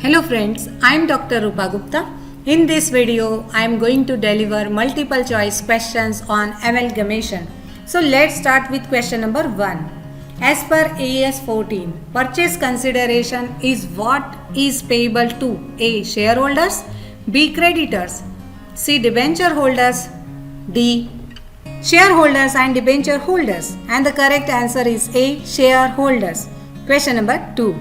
Hello friends, I am Dr. Rupa Gupta. In this video, I am going to deliver multiple choice questions on amalgamation. So let's start with question number 1. As per AS 14, purchase consideration is what is payable to A. Shareholders, B. Creditors, C. Debenture holders, D. Shareholders and debenture holders, and the correct answer is A. Shareholders. Question number 2.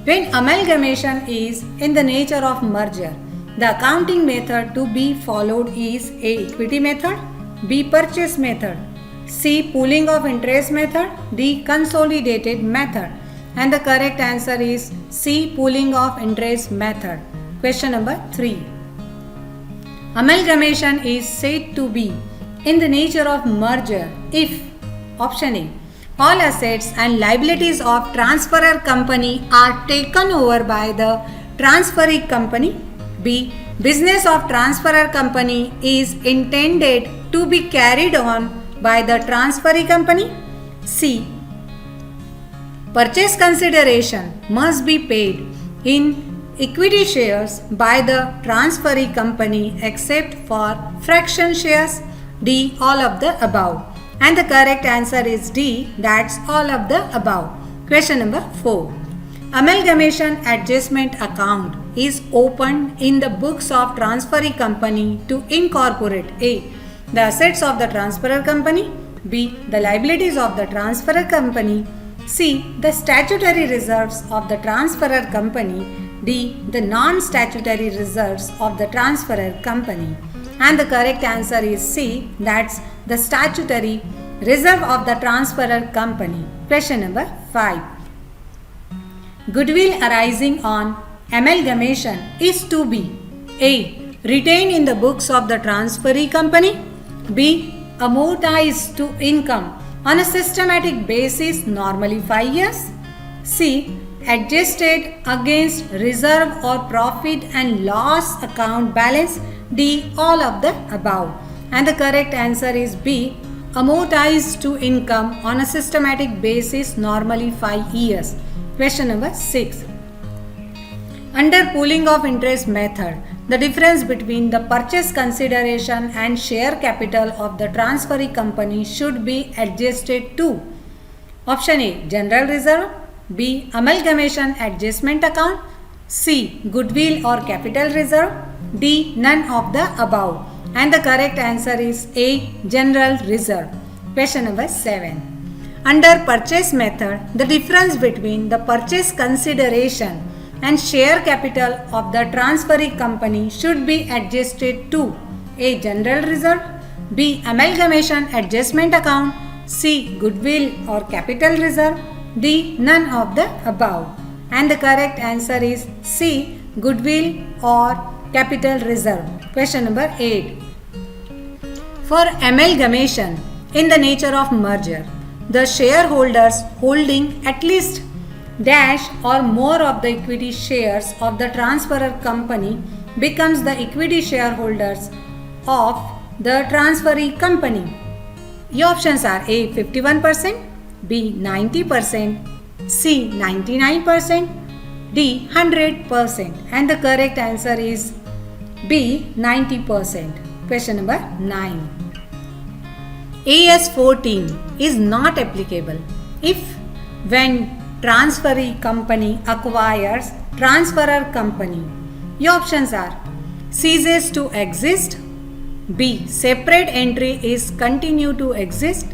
When amalgamation is in the nature of merger, the accounting method to be followed is A. Equity method, B. Purchase method, C. Pooling of interest method, D. Consolidated method, and the correct answer is C. Pooling of interest method. Question number 3. Amalgamation is said to be in the nature of merger if option A. All assets and liabilities of transferor company are taken over by the transferee company. B. Business of transferor company is intended to be carried on by the transferee company. C. Purchase consideration must be paid in equity shares by the transferee company except for fraction shares. D. All of the above. And the correct answer is D. That's all of the above. Question number 4. Amalgamation adjustment account is opened in the books of transferee company to incorporate A. The assets of the transferor company, B. The liabilities of the transferor company, C. The statutory reserves of the transferor company, D. The non-statutory reserves of the transferor company. And the correct answer is C. That's the statutory reserve of the transferor company. Question number 5. Goodwill arising on amalgamation is to be A. Retained in the books of the transferee company, B. Amortized to income on a systematic basis, normally 5 years, C. Adjusted against reserve or profit and loss account balance, D. All of the above. And the correct answer is B. Amortized to income on a systematic basis, normally 5 years. Question number 6. Under pooling of interest method, the difference between the purchase consideration and share capital of the transferee company should be adjusted to option A. General reserve, B. Amalgamation adjustment account, C. Goodwill or capital reserve, D. None of the above. And the correct answer is A. General reserve. Question number 7. Under purchase method, the difference between the purchase consideration and share capital of the transferee company should be adjusted to A. General reserve, B. Amalgamation adjustment account, C. Goodwill or capital reserve, D. None of the above. And the correct answer is C. Goodwill or capital reserve. Question number 8. For amalgamation in the nature of merger, the shareholders holding at least dash or more of the equity shares of the transferor company becomes the equity shareholders of the transferee company. Your options are A. 51%, B. 90%, C. 99%, D. 100%, and the correct answer is B. 90%. Question number 9. AS 14 is not applicable if when transferee company acquires transferor company. Your options are ceases to exist, B. Separate entry is continue to exist,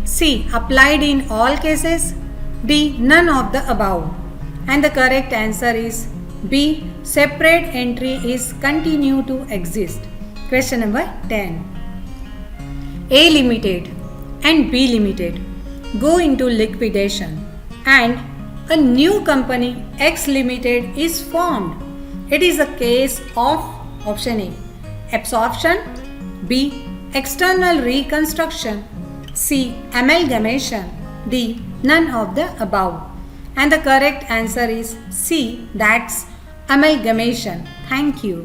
C. Applied in all cases, D. None of the above. And the correct answer is B. Separate entry is continue to exist. Question number 10. A Limited and B Limited go into liquidation and a new company X Limited is formed. It is a case of option A. Absorption, B. External reconstruction, C. Amalgamation, D. None of the above. And the correct answer is C. That's amalgamation. Thank you.